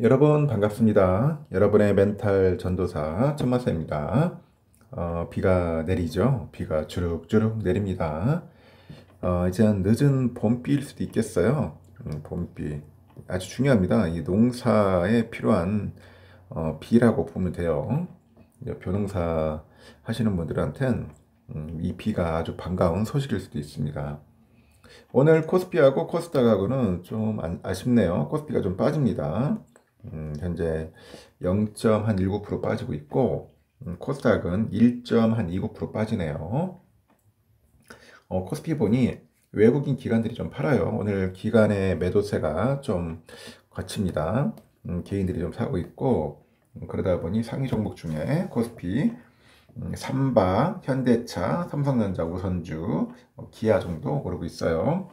여러분 반갑습니다. 여러분의 멘탈 전도사 천마사입니다. 비가 내리죠. 비가 주룩주룩 내립니다. 이제는 늦은 봄비일 수도 있겠어요. 봄비 아주 중요합니다. 이 농사에 필요한 비라고 보면 돼요. 이제 벼농사 하시는 분들한텐 이 비가 아주 반가운 소식일 수도 있습니다. 오늘 코스피하고 코스닥하고는 좀 아쉽네요. 코스피가 좀 빠집니다. 현재 0.19% 빠지고 있고, 코스닥은 1.29% 빠지네요. 코스피 보니 외국인 기관들이 좀 팔아요. 오늘 기관의 매도세가 좀 거칩니다. 개인들이 좀 사고 있고, 그러다 보니 상위 종목 중에 코스피, 삼바, 현대차, 삼성전자, 우선주, 기아 정도 오르고 있어요.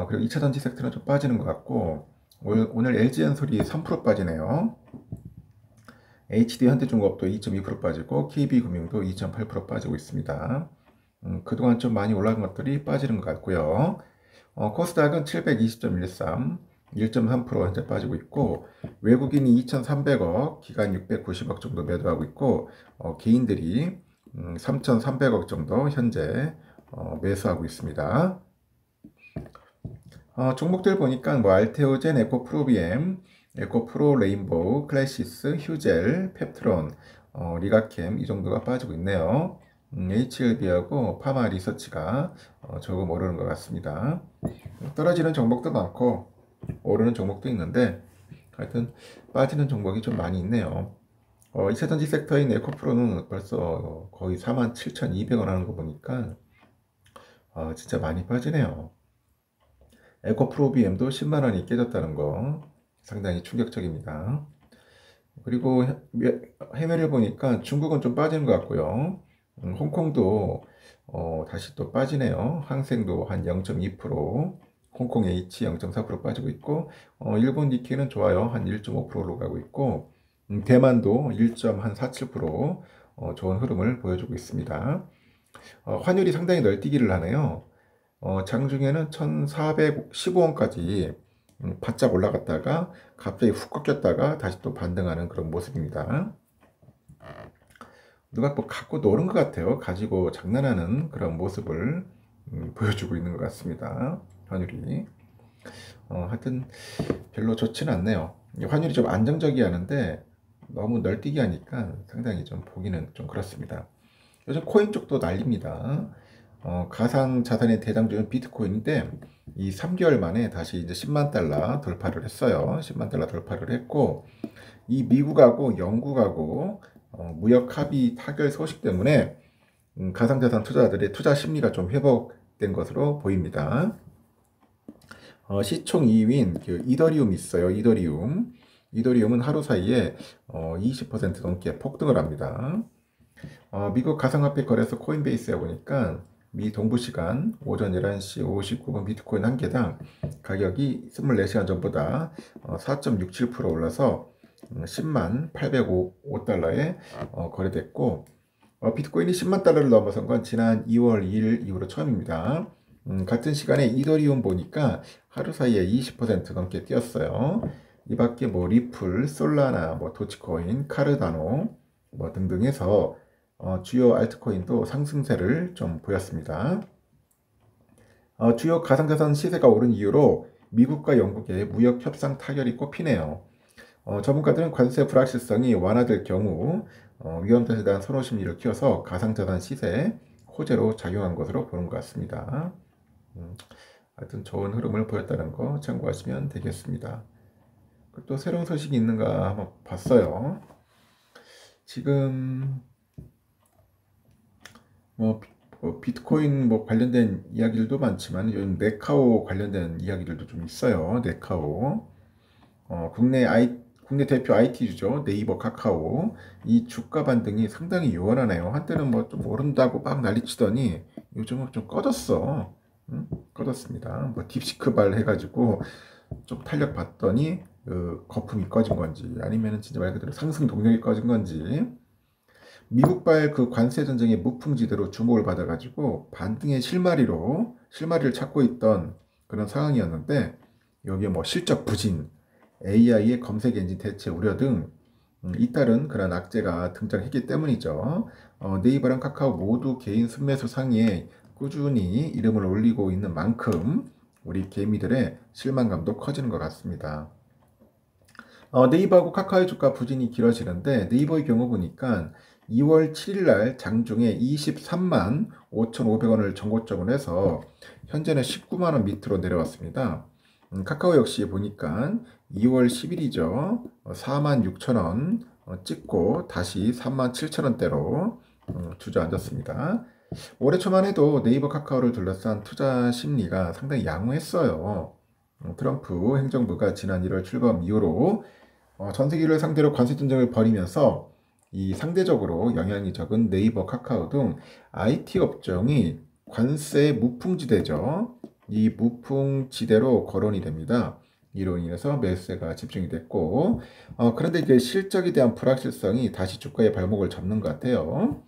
그리고 2차전지 섹터는 좀 빠지는 것 같고, 오늘 LG엔솔이 3% 빠지네요. HD 현대중공업도 2.2% 빠지고 KB금융도 2.8% 빠지고 있습니다. 그동안 좀 많이 올라간 것들이 빠지는 것 같고요. 코스닥은 720.13, 1.3% 현재 빠지고 있고, 외국인이 2,300억, 기관 690억 정도 매도하고 있고, 개인들이 3,300억 정도 현재 매수하고 있습니다. 종목들 보니까 뭐 알테오젠, 에코프로비엠, 에코프로, 레인보우, 클래시스, 휴젤, 펩트론, 리가캠 이 정도가 빠지고 있네요. HLB하고 파마 리서치가 조금 오르는 것 같습니다. 떨어지는 종목도 많고 오르는 종목도 있는데 하여튼 빠지는 종목이 좀 많이 있네요. 2차전지 섹터인 에코프로는 벌써 거의 47,200원 하는 거 보니까 진짜 많이 빠지네요. 에코프로비엠도 10만원이 깨졌다는 거 상당히 충격적입니다. 그리고 해외를 보니까 중국은 좀 빠지는 것 같고요. 홍콩도 다시 또 빠지네요. 항생도 한 0.2%, 홍콩 H 0.4% 빠지고 있고, 일본 니케이는 좋아요. 한 1.5%로 가고 있고, 대만도 1.47% 좋은 흐름을 보여주고 있습니다. 환율이 상당히 널뛰기를 하네요. 장중에는 1415원까지 바짝 올라갔다가 갑자기 훅 꺾였다가 다시 또 반등하는 그런 모습입니다. 누가 뭐 갖고 노는 것 같아요. 가지고 장난하는 그런 모습을 보여주고 있는 것 같습니다. 환율이. 하여튼 별로 좋지는 않네요. 환율이 좀 안정적이야 하는데 너무 널뛰기 하니까 상당히 좀 보기는 좀 그렇습니다. 요즘 코인 쪽도 난립니다. 가상 자산의 대장주는 비트코인인데 이 3개월 만에 다시 이제 10만 달러 돌파를 했어요. 10만 달러 돌파를 했고 이 미국하고 영국하고 무역 합의 타결 소식 때문에 가상자산 투자자들의 투자 심리가 좀 회복된 것으로 보입니다. 시총 2위인 그 이더리움 있어요. 이더리움은 하루 사이에 20% 넘게 폭등을 합니다. 미국 가상화폐 거래소 코인베이스에 보니까 미 동부시간 오전 11시 59분 비트코인 한 개당 가격이 24시간 전보다 4.67% 올라서 10만 805달러에 거래됐고, 비트코인이 10만 달러를 넘어선 건 지난 2월 2일 이후로 처음입니다. 같은 시간에 이더리움 보니까 하루 사이에 20% 넘게 뛰었어요. 이 밖에 뭐 리플, 솔라나, 뭐 도치코인, 카르다노 뭐 등등 해서 주요 알트코인도 상승세를 좀 보였습니다. 주요 가상자산 시세가 오른 이유로 미국과 영국의 무역 협상 타결이 꼽히네요. 전문가들은 관세 불확실성이 완화될 경우 위험성에 대한 선호 심리를 키워서 가상자산 시세에 호재로 작용한 것으로 보는 것 같습니다. 하여튼 좋은 흐름을 보였다는 거 참고하시면 되겠습니다. 또 새로운 소식이 있는가 한번 봤어요. 지금 비트코인 뭐 관련된 이야기들도 많지만 요즘 네카오 관련된 이야기들도 좀 있어요. 네카오. 국내 대표 IT주죠. 네이버, 카카오. 이 주가 반등이 상당히 요원하네요. 한때는 뭐 좀 오른다고 막 난리치더니 요즘은 좀 꺼졌어. 꺼졌습니다. 뭐 딥시크발 해가지고 좀 탄력 받더니 거품이 꺼진 건지 아니면은 진짜 말 그대로 상승 동력이 꺼진 건지 미국발 그 관세 전쟁의 무풍지대로 주목을 받아가지고 반등의 실마리를 찾고 있던 그런 상황이었는데 여기에 뭐 실적 부진, AI의 검색 엔진 대체 우려 등 잇따른 그런 악재가 등장했기 때문이죠. 네이버랑 카카오 모두 개인 순매수 상위에 꾸준히 이름을 올리고 있는 만큼 우리 개미들의 실망감도 커지는 것 같습니다. 네이버하고 카카오의 주가 부진이 길어지는데 네이버의 경우 보니까 2월 7일 날 장중에 23만 5,500원을 정고점을 해서 현재는 19만 원 밑으로 내려왔습니다. 카카오 역시 보니까 2월 10일이죠. 4만 6천 원 찍고 다시 3만 7천 원대로 주저앉았습니다. 올해 초만 해도 네이버 카카오를 둘러싼 투자 심리가 상당히 양호했어요. 트럼프 행정부가 지난 1월 출범 이후로 전 세계를 상대로 관세 전쟁을 벌이면서 이 상대적으로 영향이 적은 네이버, 카카오 등 IT 업종이 관세 무풍지대죠. 이 무풍지대로 거론이 됩니다. 이로 인해서 매수세가 집중이 됐고, 그런데 이제 실적에 대한 불확실성이 다시 주가의 발목을 잡는 것 같아요.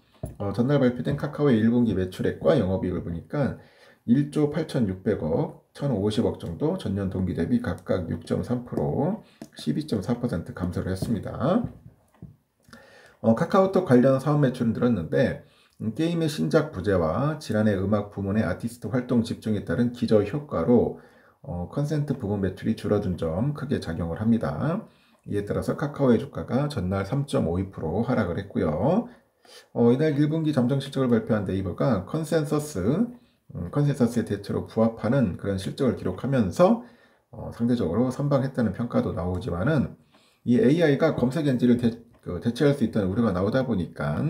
전날 발표된 카카오의 1분기 매출액과 영업이익을 보니까 1조 8,600억, 1,050억 정도 전년 동기 대비 각각 6.3%, 12.4% 감소를 했습니다. 카카오톡 관련 사업 매출은 늘었는데 게임의 신작 부재와 지난해 음악 부문의 아티스트 활동 집중에 따른 기저 효과로 컨센트 부분 매출이 줄어든 점 크게 작용을 합니다. 이에 따라서 카카오의 주가가 전날 3.52% 하락을 했고요. 이날 1분기 잠정 실적을 발표한 네이버가 컨센서스의 대체로 부합하는 그런 실적을 기록하면서 상대적으로 선방했다는 평가도 나오지만은 이 AI가 검색 엔진을 대체할 수 있다는 우려가 나오다 보니까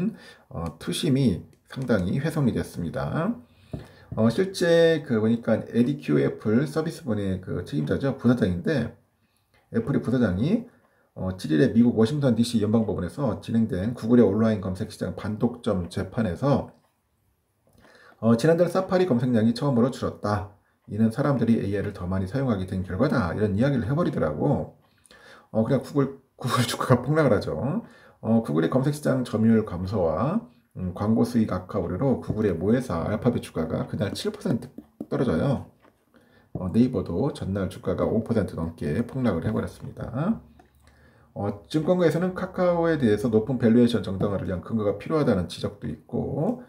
투심이 상당히 훼손이 됐습니다. 실제 보니까 에디큐 애플 서비스본의 책임자죠. 부사장인데 애플의 부사장이 7일에 미국 워싱턴 DC 연방법원에서 진행된 구글의 온라인 검색 시장 반독점 재판에서 지난달 사파리 검색량이 처음으로 줄었다. 이는 사람들이 AI를 더 많이 사용하게 된 결과다. 이런 이야기를 해버리더라고. 그냥 구글 주가가 폭락을 하죠. 구글의 검색시장 점유율 감소와 광고 수익 악화 우려로 구글의 모회사 알파벳 주가가 그날 7% 떨어져요. 네이버도 전날 주가가 5% 넘게 폭락을 해버렸습니다. 증권가에서는 카카오에 대해서 높은 밸류에이션 정당화를 위한 근거가 필요하다는 지적도 있고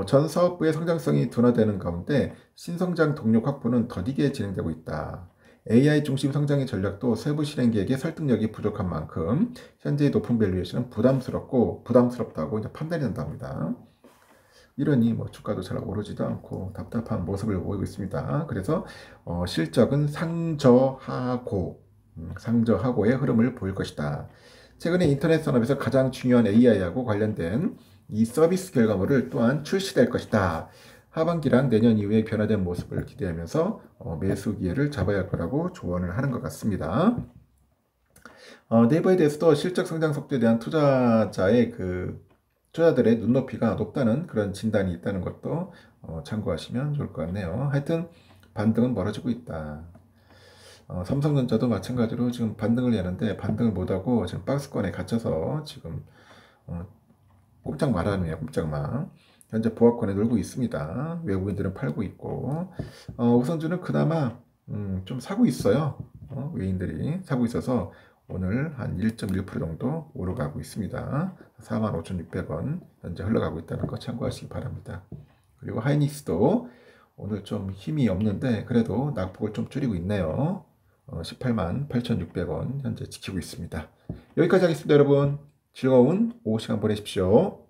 전 사업부의 성장성이 둔화되는 가운데 신성장 동력 확보는 더디게 진행되고 있다. AI 중심 성장의 전략도 세부 실행 계획의 설득력이 부족한 만큼 현재의 높은 밸류에이션은 부담스럽다고 이제 판단이 난답니다. 이러니 주가도 잘 오르지도 않고 답답한 모습을 보이고 있습니다. 그래서 실적은 상저하고의 흐름을 보일 것이다. 최근에 인터넷 산업에서 가장 중요한 AI하고 관련된 이 서비스 결과물을 또한 출시될 것이다. 하반기랑 내년 이후에 변화된 모습을 기대하면서 매수 기회를 잡아야 할 거라고 조언을 하는 것 같습니다. 네이버에 대해서도 실적 성장 속도에 대한 투자들의 눈높이가 높다는 그런 진단이 있다는 것도 참고하시면 좋을 것 같네요. 하여튼 반등은 멀어지고 있다. 삼성전자도 마찬가지로 지금 반등을 하는데 반등을 못하고 지금 박스권에 갇혀서 지금 꼼짝 말하네요. 꼼짝마. 현재 보합권에 놀고 있습니다. 외국인들은 팔고 있고 우선주는 그나마 좀 사고 있어요. 외인들이 사고 있어서 오늘 한 1.1% 정도 오르가고 있습니다. 45,600원 현재 흘러가고 있다는 거 참고하시기 바랍니다. 그리고 하이닉스도 오늘 좀 힘이 없는데 그래도 낙폭을 좀 줄이고 있네요. 18만 8,600원 현재 지키고 있습니다. 여기까지 하겠습니다, 여러분. 즐거운 오후 시간 보내십시오.